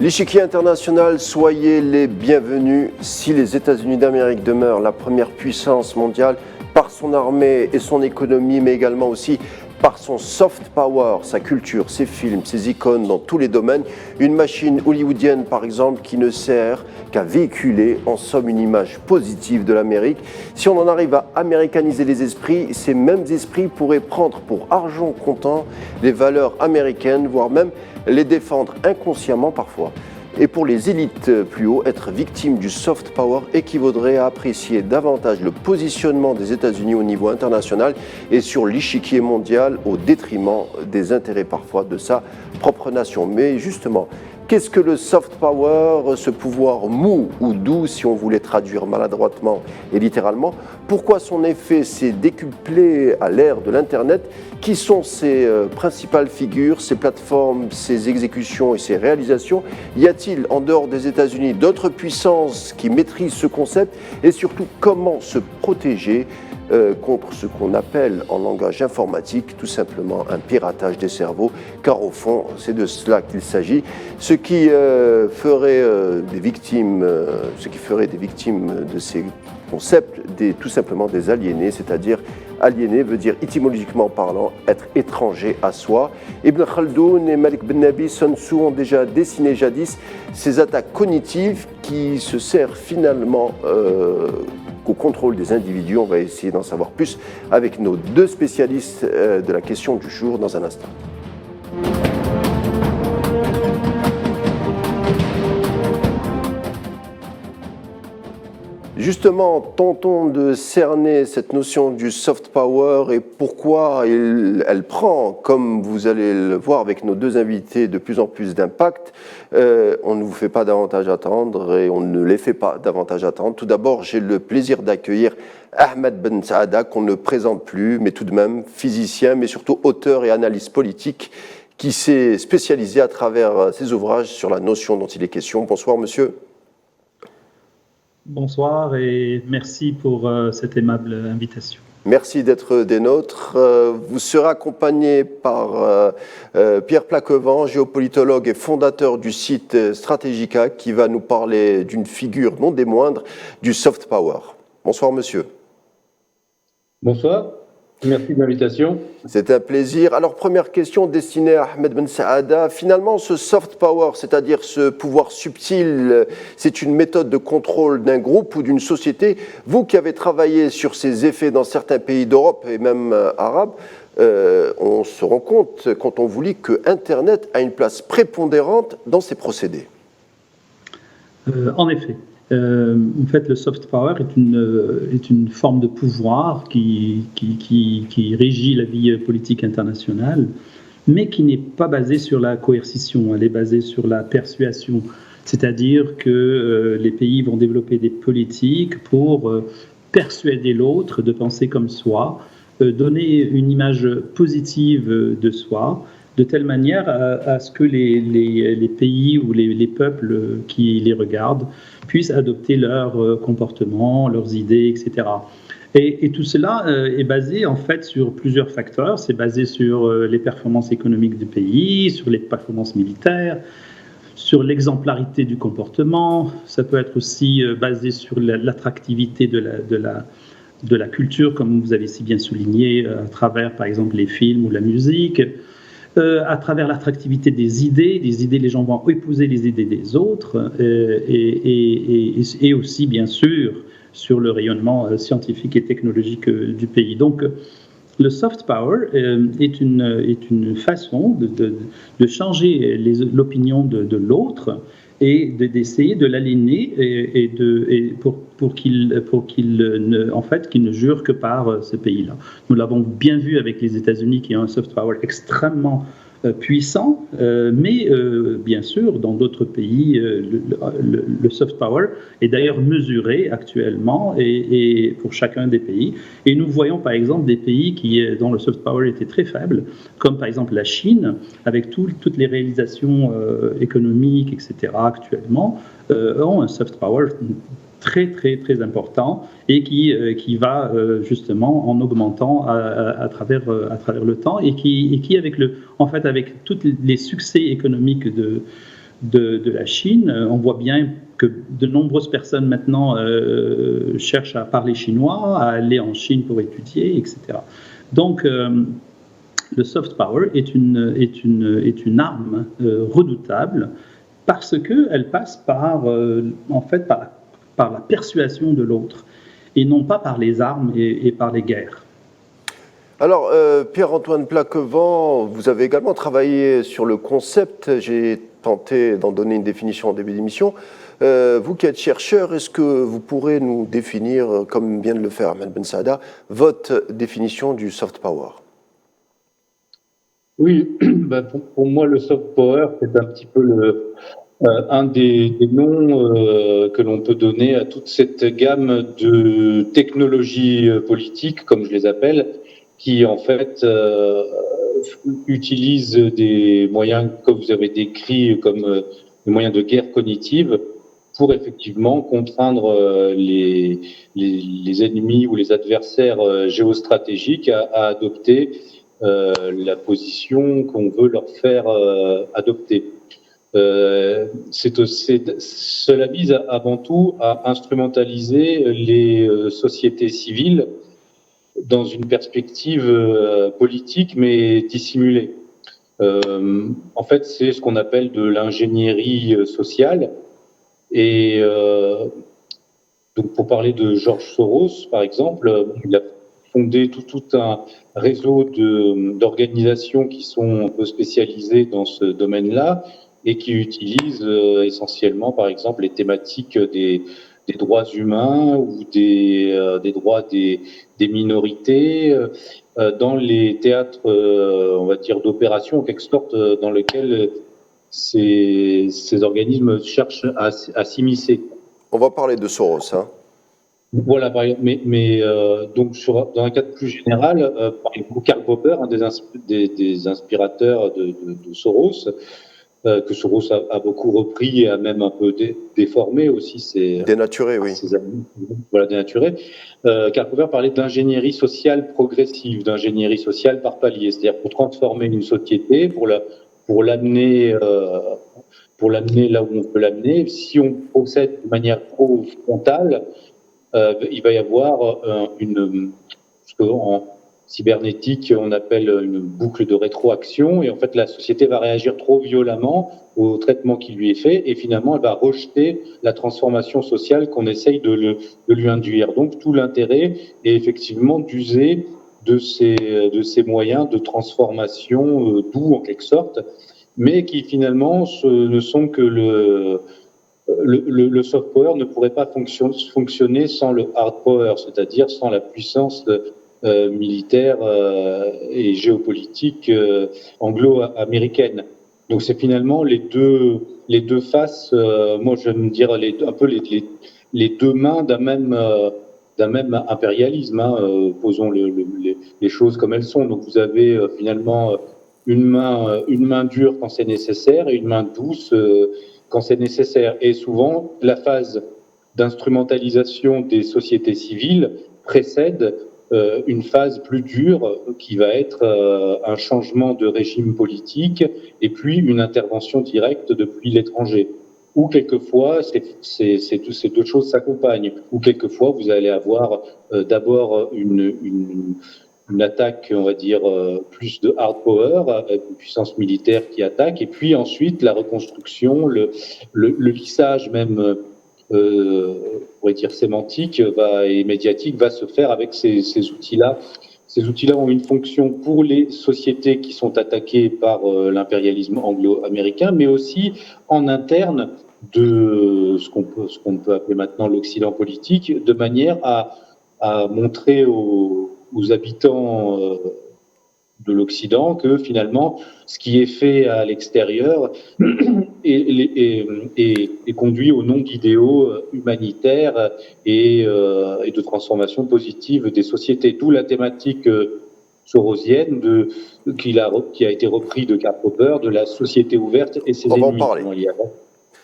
L'échiquier international, soyez les bienvenus. Si les États-Unis d'Amérique demeurent la première puissance mondiale par son armée et son économie, mais également aussi par son soft power, sa culture, ses films, ses icônes dans tous les domaines, une machine hollywoodienne par exemple qui ne sert qu'à véhiculer en somme une image positive de l'Amérique. Si on en arrive à américaniser les esprits, ces mêmes esprits pourraient prendre pour argent comptant les valeurs américaines, voire même les défendre inconsciemment parfois. Et pour les élites plus haut, être victime du soft power équivaudrait à apprécier davantage le positionnement des États-Unis au niveau international et sur l'échiquier mondial au détriment des intérêts parfois de sa propre nation. Mais justement, qu'est-ce que le soft power, ce pouvoir mou ou doux si on voulait traduire maladroitement et littéralement? Pourquoi son effet s'est décuplé à l'ère de l'Internet? Qui sont ses principales figures, ses plateformes, ses exécutions et ses réalisations? Y a-t-il en dehors des États-Unis d'autres puissances qui maîtrisent ce concept? Et surtout, comment se protéger contre ce qu'on appelle en langage informatique tout simplement un piratage des cerveaux, car au fond c'est de cela qu'il s'agit, ce qui ferait des victimes de ces concepts tout simplement des aliénés, c'est-à-dire aliéné veut dire étymologiquement parlant être étranger à soi. Ibn Khaldoun et Malik Ben Nabi, Sun Tzu ont déjà dessiné jadis ces attaques cognitives qui se servent finalement au contrôle des individus. On va essayer d'en savoir plus avec nos deux spécialistes de la question du jour dans un instant. Justement, tentons de cerner cette notion du soft power et pourquoi elle prend, comme vous allez le voir avec nos deux invités, de plus en plus d'impact. On ne vous fait pas davantage attendre et on ne les fait pas davantage attendre. Tout d'abord, j'ai le plaisir d'accueillir Ahmed Ben Saada, qu'on ne présente plus, mais tout de même physicien, mais surtout auteur et analyste politique, qui s'est spécialisé à travers ses ouvrages sur la notion dont il est question. Bonsoir, monsieur. Bonsoir et merci pour cette aimable invitation. Merci d'être des nôtres. Vous serez accompagné par Pierre Plaquevent, géopolitologue et fondateur du site Strategica, qui va nous parler d'une figure non des moindres, du soft power. Bonsoir, monsieur. Bonsoir. Merci de l'invitation. C'est un plaisir. Alors, première question destinée à Ahmed Ben Saada. Finalement, ce soft power, c'est-à-dire ce pouvoir subtil, c'est une méthode de contrôle d'un groupe ou d'une société. Vous qui avez travaillé sur ces effets dans certains pays d'Europe et même arabes, on se rend compte, quand on vous lit, que Internet a une place prépondérante dans ces procédés. En effet. En fait, le soft power est une forme de pouvoir qui régit la vie politique internationale, mais qui n'est pas basée sur la coercition, elle est basée sur la persuasion. C'est-à-dire que les pays vont développer des politiques pour persuader l'autre de penser comme soi, donner une image positive de soi, de telle manière à ce que les pays ou les peuples qui les regardent puissent adopter leurs comportements, leurs idées, etc. Et tout cela est basé en fait sur plusieurs facteurs. C'est basé sur les performances économiques du pays, sur les performances militaires, sur l'exemplarité du comportement. Ça peut être aussi basé sur l'attractivité de la culture, comme vous avez si bien souligné, à travers par exemple les films ou la musique. À travers l'attractivité des idées, les gens vont épouser les idées des autres et aussi, bien sûr, sur le rayonnement scientifique et technologique du pays. Donc, le soft power est une façon de changer l'opinion de l'autre et d'essayer de l'aligner pour qu'il ne jure que par ce pays-là. Nous l'avons bien vu avec les États-Unis qui ont un soft power extrêmement puissant, mais bien sûr, dans d'autres pays, le soft power est d'ailleurs mesuré actuellement et pour chacun des pays. Et nous voyons par exemple des pays dont le soft power était très faible, comme par exemple la Chine, avec toutes les réalisations économiques, etc. actuellement, ont un soft power très très très important et qui va justement en augmentant à travers le temps et qui avec avec tous les succès économiques de la Chine. On voit bien que de nombreuses personnes maintenant cherchent à parler chinois, à aller en Chine pour étudier, etc. Donc, le soft power est une arme redoutable parce qu'elle passe en fait, par la persuasion de l'autre et non pas par les armes et par les guerres. Alors, Pierre-Antoine Plaquevent, vous avez également travaillé sur le concept. J'ai tenté d'en donner une définition en début d'émission. Vous qui êtes chercheur, est-ce que vous pourrez nous définir, comme vient de le faire Ahmed Ben Saada, votre définition du soft power? Oui, pour moi, le soft power, c'est un petit peu un des noms que l'on peut donner à toute cette gamme de technologies politiques, comme je les appelle, qui en fait utilisent des moyens que vous avez décrits comme des moyens de guerre cognitive pour effectivement contraindre les ennemis ou les adversaires géostratégiques à adopter la position qu'on veut leur faire adopter. Cela vise avant tout à instrumentaliser les sociétés civiles dans une perspective politique mais dissimulée. En fait, c'est ce qu'on appelle de l'ingénierie sociale. Et donc, pour parler de George Soros, par exemple, il a fondé tout un réseau d'organisations qui sont un peu spécialisées dans ce domaine-là et qui utilisent essentiellement, par exemple, les thématiques des droits humains ou des droits des minorités dans les théâtres, on va dire, d'opération, en quelque sorte, dans lesquels ces organismes cherchent à s'immiscer. On va parler de Soros, hein. Voilà, mais donc dans un cadre plus général, par exemple, Karl Popper, un des inspirateurs de Soros, que Soros a beaucoup repris et a même un peu déformé aussi dénaturé, oui. Voilà, dénaturé. Karl Popper parlait d'ingénierie sociale progressive, d'ingénierie sociale par palier, c'est-à-dire pour transformer une société, pour l'amener là où on peut l'amener. Si on procède de manière trop frontale, il va y avoir ce qu'en cybernétique on appelle une boucle de rétroaction, et en fait la société va réagir trop violemment au traitement qui lui est fait, et finalement elle va rejeter la transformation sociale qu'on essaye de lui induire. Donc tout l'intérêt est effectivement d'user de ces moyens de transformation doux en quelque sorte, mais qui finalement ne sont que le soft power ne pourrait pas fonctionner sans le hard power, c'est-à-dire sans la puissance militaire et géopolitique anglo-américaine. Donc c'est finalement les deux faces, moi je me dire un peu les deux mains d'un même impérialisme, hein, posons les choses comme elles sont. Donc vous avez finalement une main dure quand c'est nécessaire et une main douce quand c'est nécessaire. Et souvent, la phase d'instrumentalisation des sociétés civiles précède une phase plus dure qui va être un changement de régime politique et puis une intervention directe depuis l'étranger. Ou quelquefois, ces deux choses s'accompagnent. Ou quelquefois, vous allez avoir d'abord une attaque, on va dire, plus de hard power, une puissance militaire qui attaque, et puis ensuite la reconstruction, le lissage même, on pourrait dire sémantique et médiatique va se faire avec ces outils-là. Ces outils-là ont une fonction pour les sociétés qui sont attaquées par l'impérialisme anglo-américain, mais aussi en interne de ce qu'on peut appeler maintenant l'Occident politique, de manière à montrer aux habitants de l'Occident que finalement, ce qui est fait à l'extérieur est conduit au nom d'idéaux humanitaires et de transformation positive des sociétés. D'où la thématique sorosienne qui a été repris de Karl Popper, de la société ouverte et ses ennemis. On va en parler.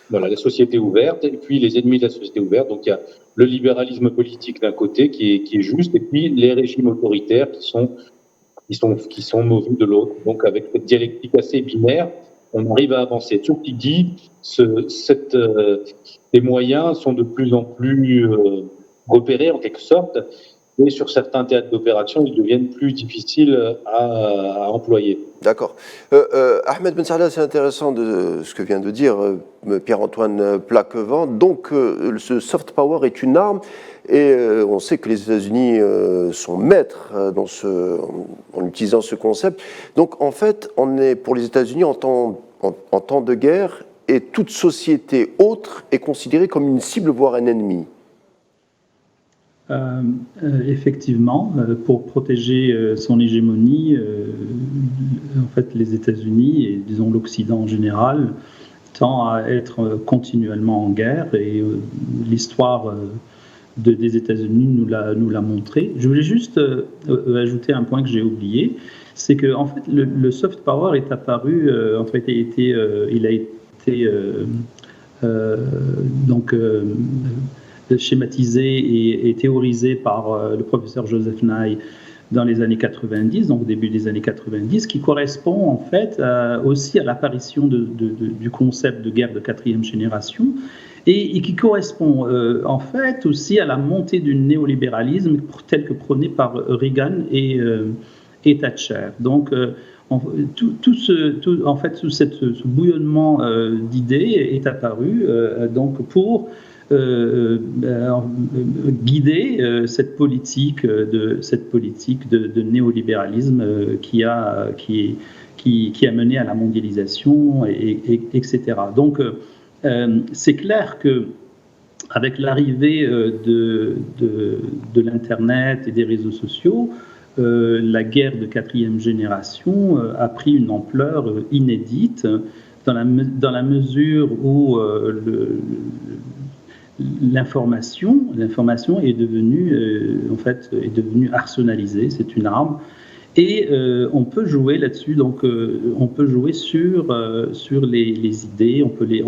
Voilà, la société ouverte et puis les ennemis de la société ouverte. Donc il y a le libéralisme politique d'un côté qui est juste, et puis les régimes autoritaires qui sont mauvais de l'autre. Donc avec cette dialectique assez binaire on arrive à avancer. Ceci dit, les moyens sont de plus en plus repérés en quelque sorte, et sur certains théâtres d'opération, ils deviennent plus difficiles à employer. D'accord. Ahmed Ben Salah, c'est intéressant de ce que vient de dire Pierre-Antoine Plaquevent. Donc, ce soft power est une arme, et on sait que les États-Unis sont maîtres en utilisant ce concept. Donc, en fait, on est pour les États-Unis en temps de guerre, et toute société autre est considérée comme une cible, voire un ennemi. Effectivement, pour protéger son hégémonie, en fait, les États-Unis et disons l'Occident en général tend à être continuellement en guerre, et l'histoire des États-Unis nous l'a montré. Je voulais juste ajouter un point que j'ai oublié, c'est que en fait le soft power est apparu, en fait, il a été schématisé et théorisé par le professeur Joseph Nye dans les années 90, donc début des années 90, qui correspond en fait aussi à l'apparition du concept de guerre de quatrième génération, et qui correspond en fait aussi à la montée du néolibéralisme tel que prôné par Reagan et Thatcher. Donc tout ce bouillonnement d'idées est apparu donc pour guider cette politique de néolibéralisme qui a mené à la mondialisation, etc. Donc c'est clair que avec l'arrivée de l'Internet et des réseaux sociaux, la guerre de quatrième génération a pris une ampleur inédite dans la mesure où l'information est devenue arsenalisée, c'est une arme, et on peut jouer là-dessus. Donc on peut jouer sur les idées, on peut les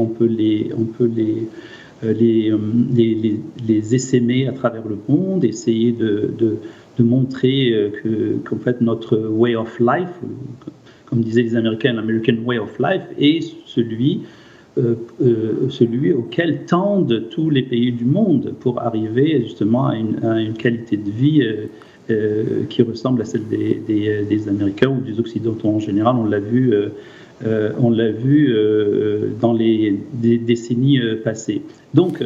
essaimer à travers le monde, essayer de montrer qu'en fait notre way of life, comme disaient les Américains, l'American way of life, est celui auquel tendent tous les pays du monde pour arriver justement à une qualité de vie qui ressemble à celle des Américains ou des Occidentaux en général. On l'a vu dans les décennies passées. Donc,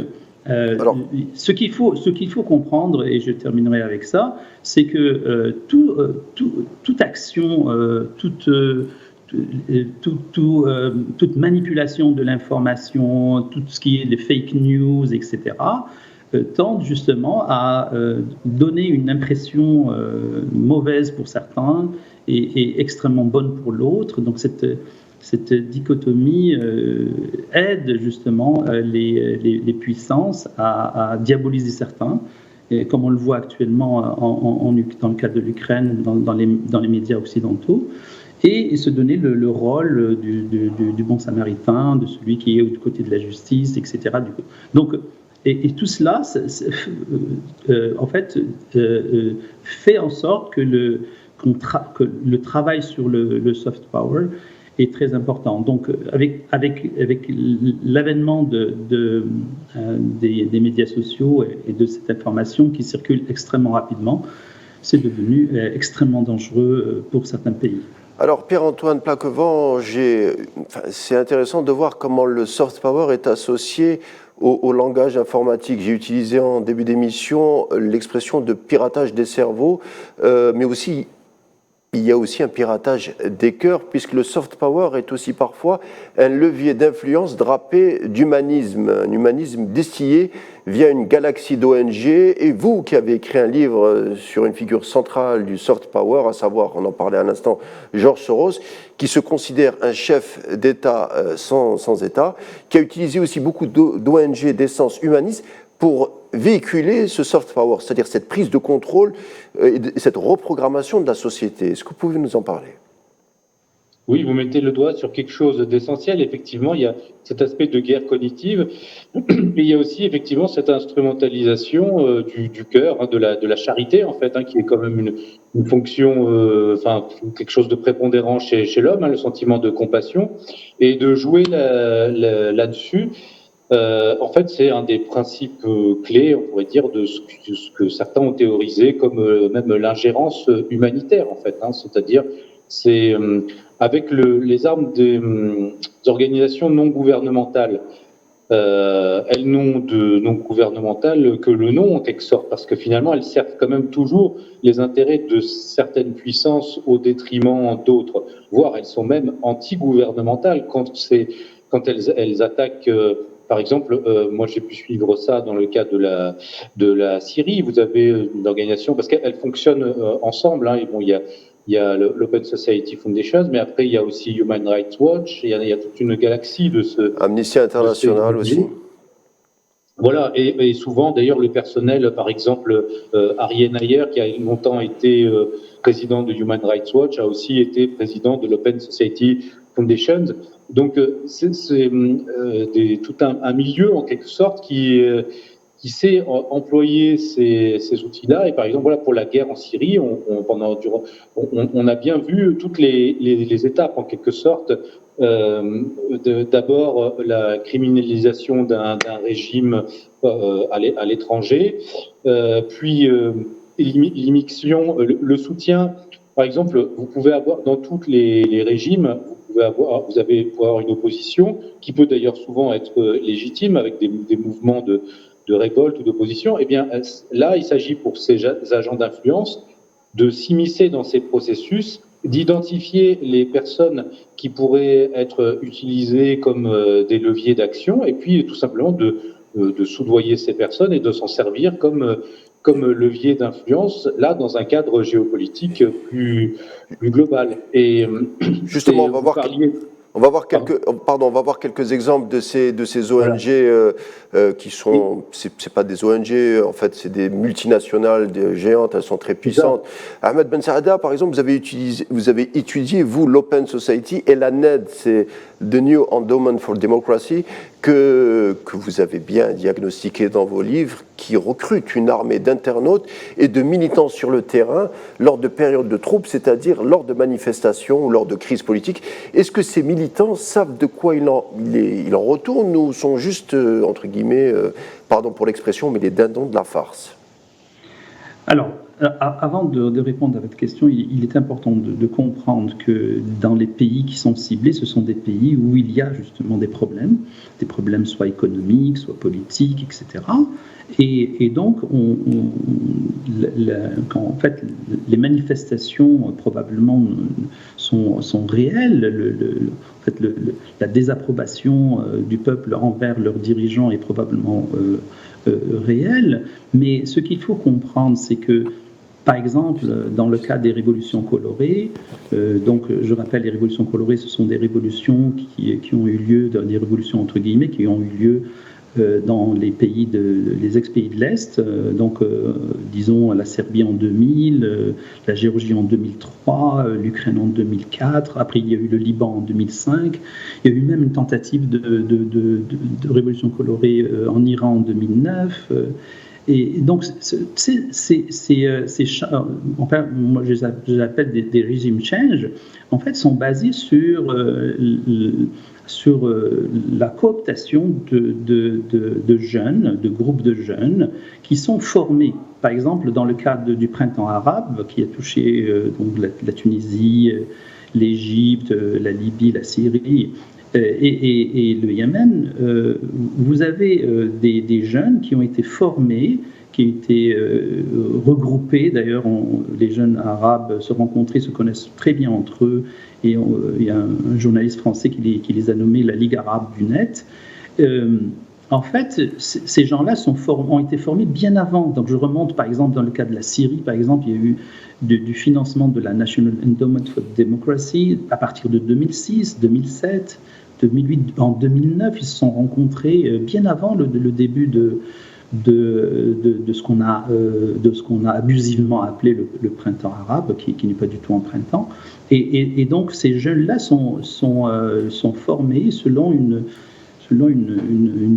ce qu'il faut comprendre, et je terminerai avec ça, c'est que toute action, toute manipulation de l'information, tout ce qui est les fake news, etc., tendent justement à donner une impression mauvaise pour certains et extrêmement bonne pour l'autre. Donc cette dichotomie aide justement les puissances à diaboliser certains, et comme on le voit actuellement dans le cas de l'Ukraine, dans les médias occidentaux, et se donner le rôle du bon samaritain, de celui qui est du côté de la justice, etc. Donc, et tout cela, en fait, fait en sorte que le travail sur le soft power est très important. Donc, avec l'avènement des médias sociaux et de cette information qui circule extrêmement rapidement, c'est devenu extrêmement dangereux pour certains pays. Alors, Pierre-Antoine Plaquevent, c'est intéressant de voir comment le soft power est associé au langage informatique. J'ai utilisé en début d'émission l'expression de piratage des cerveaux, mais aussi il y a aussi un piratage des cœurs, puisque le soft power est aussi parfois un levier d'influence drapé d'humanisme, un humanisme distillé via une galaxie d'ONG. Et vous qui avez écrit un livre sur une figure centrale du soft power, à savoir, on en parlait à l'instant, George Soros, qui se considère un chef d'État sans État, qui a utilisé aussi beaucoup d'ONG d'essence humaniste pour véhiculer ce soft power, c'est-à-dire cette prise de contrôle et cette reprogrammation de la société. Est-ce que vous pouvez nous en parler ? Oui, vous mettez le doigt sur quelque chose d'essentiel. Effectivement, il y a cet aspect de guerre cognitive, et il y a aussi effectivement cette instrumentalisation du cœur, hein, de la charité en fait, hein, qui est quand même une fonction, enfin quelque chose de prépondérant chez l'homme, hein, le sentiment de compassion, et de jouer là-dessus. En fait, c'est un des principes clés, on pourrait dire, de ce que certains ont théorisé comme même l'ingérence humanitaire, en fait. Hein, c'est-à-dire, c'est avec les armes des organisations non gouvernementales. Elles n'ont de non gouvernementales que le nom, en quelque sorte, parce que finalement, elles servent quand même toujours les intérêts de certaines puissances au détriment d'autres. Voire, elles sont même anti-gouvernementales quand elles attaquent. Par exemple, moi j'ai pu suivre ça dans le cas de la Syrie. Vous avez une organisation, parce qu'elles fonctionnent ensemble. Hein, et bon, il y a l'Open Society Foundation, mais après il y a aussi Human Rights Watch. Il y a toute une galaxie de ce. Amnesty International aussi. Voilà, et souvent d'ailleurs le personnel, par exemple Arieh Nayer, qui a longtemps été président de Human Rights Watch, a aussi été président de l'Open Society Foundation. Donc c'est tout un milieu en quelque sorte qui sait employer ces outils-là. Et par exemple, voilà, pour la guerre en Syrie, on a bien vu toutes les étapes en quelque sorte. D'abord la criminalisation d'un régime à l'étranger, puis l'immixtion, le soutien. Par exemple, vous pouvez avoir dans tous les régimes, vous pouvez avoir une opposition qui peut d'ailleurs souvent être légitime avec des mouvements de révolte ou d'opposition. Eh bien, là, il s'agit pour ces agents d'influence de s'immiscer dans ces processus, d'identifier les personnes qui pourraient être utilisées comme des leviers d'action, et puis tout simplement de soudoyer ces personnes et de s'en servir comme levier d'influence, là, dans un cadre géopolitique plus global. Et justement, on va voir quelques exemples de ces ONG qui sont, c'est pas des ONG, en fait, c'est des multinationales, des géantes, elles sont très puissantes. Ahmed Ben Saada, par exemple, vous avez étudié, vous, l'Open Society et la NED, c'est The New Endowment for Democracy, que vous avez bien diagnostiqué dans vos livres, qui recrute une armée d'internautes et de militants sur le terrain lors de périodes de troubles, c'est-à-dire lors de manifestations ou lors de crises politiques. Est-ce que ces militants savent de quoi il en retourne ou sont juste, entre guillemets, pardon pour l'expression, mais les dindons de la farce? Alors, avant de répondre à votre question, il est important de comprendre que dans les pays qui sont ciblés, ce sont des pays où il y a justement des problèmes soit économiques, soit politiques, etc. Et donc, quand en fait les manifestations probablement sont réelles, la désapprobation du peuple envers leurs dirigeants est probablement réelle, mais ce qu'il faut comprendre, c'est que, par exemple, dans le cas des révolutions colorées, donc je rappelle, les révolutions colorées, ce sont des révolutions qui ont eu lieu, des révolutions entre guillemets, qui ont eu lieu dans les ex-pays de l'Est, disons la Serbie en 2000, la Géorgie en 2003, l'Ukraine en 2004, après il y a eu le Liban en 2005, il y a eu même une tentative de révolution colorée en Iran en 2009, et donc enfin, moi je les appelle des regime change, en fait sont basés sur la cooptation de jeunes, de groupes de jeunes qui sont formés. Par exemple, dans le cadre du printemps arabe qui a touché la Tunisie, l'Égypte, la Libye, la Syrie et le Yémen, vous avez des jeunes qui ont été formés, qui ont été regroupés. D'ailleurs, les jeunes arabes se rencontrent, se connaissent très bien entre eux. Et il y a un journaliste français qui les a nommés la Ligue arabe du net. En fait, ces gens-là ont été formés bien avant. Donc je remonte par exemple dans le cas de la Syrie, par exemple, il y a eu du financement de la National Endowment for Democracy à partir de 2006, 2007, 2008, en 2009, ils se sont rencontrés bien avant le début de ce qu'on a abusivement appelé le printemps arabe, qui n'est pas du tout un printemps. Et donc ces jeunes-là sont formés selon une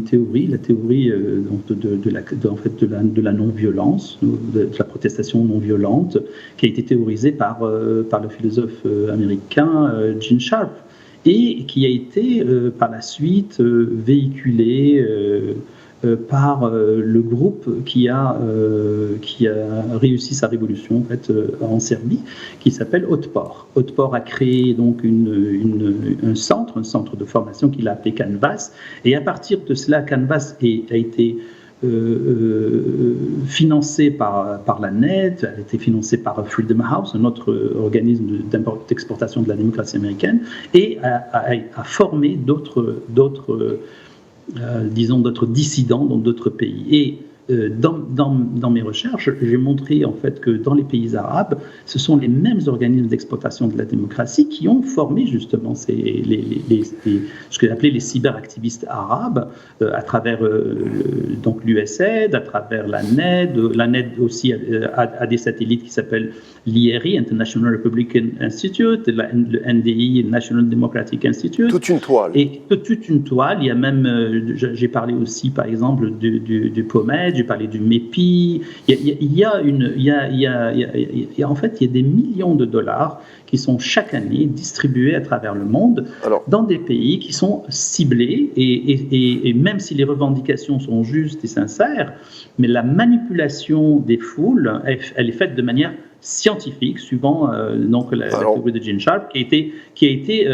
théorie, la théorie de la non-violence, de la protestation non-violente, qui a été théorisée par le philosophe américain Gene Sharp, et qui a été par la suite véhiculée par le groupe qui a réussi sa révolution en fait en Serbie, qui s'appelle Otpor. Otpor a créé donc un centre de formation qu'il a appelé Canvas, et à partir de cela, Canvas a été financé par la NED, a été financé par Freedom House, un autre organisme d'exportation de la démocratie américaine, et a formé d'autres dissidents dans d'autres pays. Et dans mes recherches, j'ai montré en fait que dans les pays arabes, ce sont les mêmes organismes d'exploitation de la démocratie qui ont formé justement ce que j'appelais les cyberactivistes arabes à travers donc l'USAID, à travers la NED. La NED aussi a des satellites qui s'appellent l'IRI, International Republican Institute, le NDI, National Democratic Institute. Toute une toile. Et toute une toile. Il y a même, j'ai parlé aussi par exemple du POMED, j'ai parlé du MEPI. Il y a des millions de dollars qui sont chaque année distribués à travers le monde dans des pays qui sont ciblés et même si les revendications sont justes et sincères, mais la manipulation des foules, elle est faite de manière scientifique, suivant donc la théorie de Gene Sharp, qui a été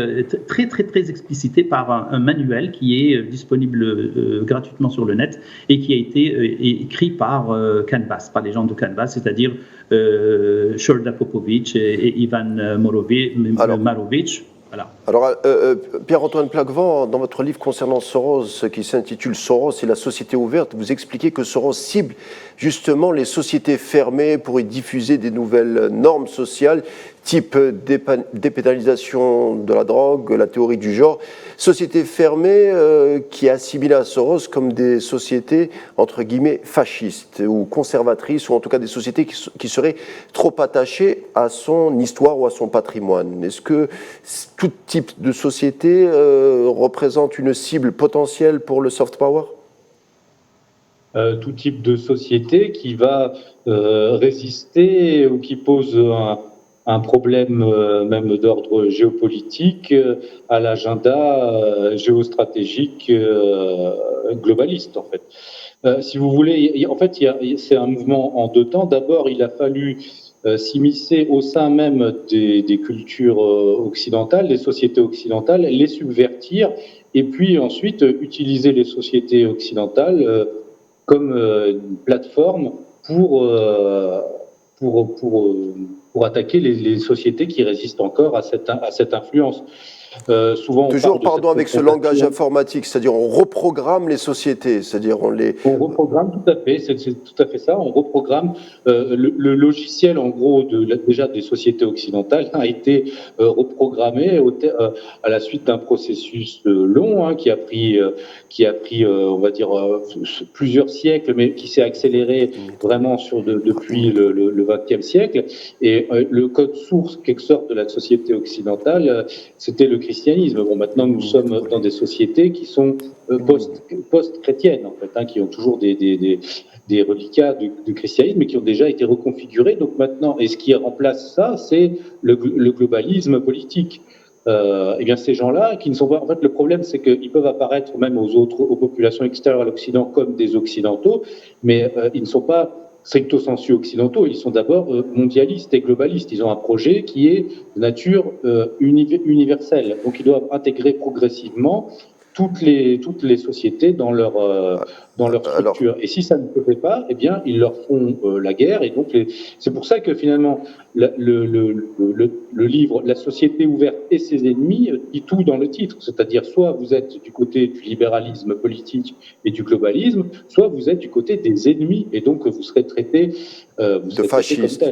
très très très explicité par un manuel qui est disponible gratuitement sur le net et qui a été écrit par Canvas, par les gens de Canvas, c'est-à-dire Shorda Popovic et Ivan Marovic. Voilà. Alors, Pierre-Antoine Plaquevent, dans votre livre concernant Soros, qui s'intitule Soros et la société ouverte, vous expliquez que Soros cible justement les sociétés fermées pour y diffuser des nouvelles normes sociales, type dépénalisation de la drogue, la théorie du genre. Sociétés fermées qui assimilent à Soros comme des sociétés, entre guillemets, fascistes ou conservatrices, ou en tout cas des sociétés qui seraient trop attachées à son histoire ou à son patrimoine. Est-ce que tout type de société représente une cible potentielle pour le soft power ? Tout type de société qui va résister ou qui pose un problème même d'ordre géopolitique à l'agenda géostratégique globaliste, en fait. Si vous voulez, en fait, c'est un mouvement en deux temps. D'abord, il a fallu s'immiscer au sein même des cultures occidentales, des sociétés occidentales, les subvertir, et puis ensuite utiliser les sociétés occidentales comme une plateforme pour attaquer les sociétés qui résistent encore à cette influence. Souvent, toujours, pardon, avec ce langage informatique, c'est-à-dire on reprogramme les sociétés, c'est-à-dire on reprogramme, tout à fait, c'est tout à fait ça, on reprogramme le logiciel, en gros, déjà des sociétés occidentales a été reprogrammé à la suite d'un processus long, qui a pris, on va dire, plusieurs siècles, mais qui s'est accéléré vraiment depuis le XXe siècle. Et le code source, quelque sorte, de la société occidentale, c'était le christianisme. Bon, maintenant, nous sommes dans des sociétés qui sont post-chrétiennes, en fait, qui ont toujours des reliquats du christianisme, mais qui ont déjà été reconfigurés. Donc maintenant, et ce qui remplace ça, c'est le globalisme politique. Eh bien, ces gens-là, qui ne sont pas. En fait, le problème, c'est qu'ils peuvent apparaître même aux populations extérieures à l'Occident comme des Occidentaux, mais ils ne sont pas stricto sensu occidentaux, ils sont d'abord mondialistes et globalistes. Ils ont un projet qui est de nature universelle. Donc ils doivent intégrer progressivement toutes les sociétés dans leur structure. Et si ça ne se fait pas, eh bien ils leur font la guerre. Et donc c'est pour ça que finalement le livre La société ouverte et ses ennemis dit tout dans le titre. C'est-à-dire soit vous êtes du côté du libéralisme politique et du globalisme, soit vous êtes du côté des ennemis et donc vous serez traité de fascistes,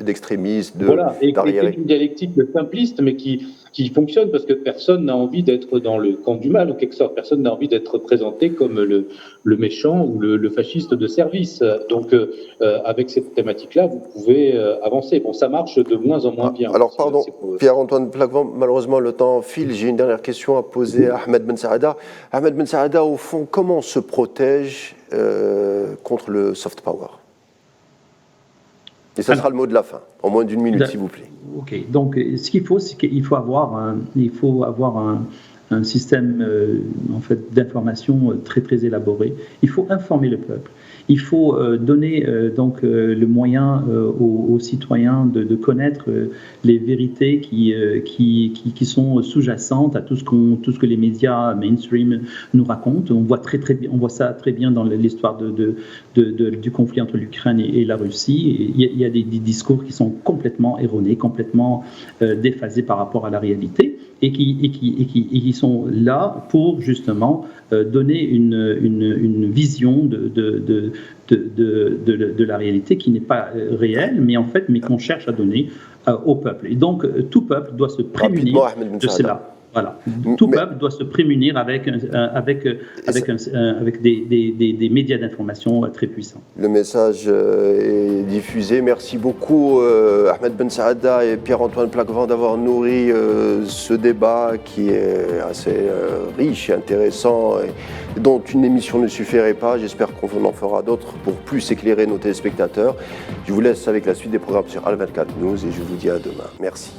d'extrémistes, voilà, et une dialectique simpliste, mais qui fonctionne parce que personne n'a envie d'être dans le camp du mal, en quelque sorte. Personne n'a envie d'être présenté comme le le méchant ou le fasciste de service. Donc, avec cette thématique-là, vous pouvez avancer. Bon, ça marche de moins en moins bien. Alors, pardon, Pierre-Antoine Plaquevent, malheureusement, le temps file. J'ai une dernière question à poser à Ahmed Ben Saada. Ahmed Ben Saada, au fond, comment on se protège contre le soft power? Et ça sera le mot de la fin, en moins d'une minute, s'il vous plaît. Ok, donc ce qu'il faut, c'est qu'il faut avoir un système en fait, d'information très très élaboré. Il faut informer le peuple. Il faut donner donc le moyen aux citoyens de connaître les vérités qui sont sous-jacentes à tout ce que les médias mainstream nous racontent. On voit ça très bien dans l'histoire du conflit entre l'Ukraine et la Russie. Il y a des discours qui sont complètement erronés, complètement déphasés par rapport à la réalité. Et qui sont là pour justement donner une vision de la réalité qui n'est pas réelle, mais qu'on cherche à donner au peuple. Et donc, tout peuple doit se prémunir de cela. Voilà. Tout peuple doit se prémunir avec des médias d'information très puissants. Le message est diffusé. Merci beaucoup Ahmed Ben Saada et Pierre-Antoine Plaquevent d'avoir nourri ce débat qui est assez riche et intéressant et dont une émission ne suffirait pas. J'espère qu'on en fera d'autres pour plus éclairer nos téléspectateurs. Je vous laisse avec la suite des programmes sur Al 24 News et je vous dis à demain. Merci.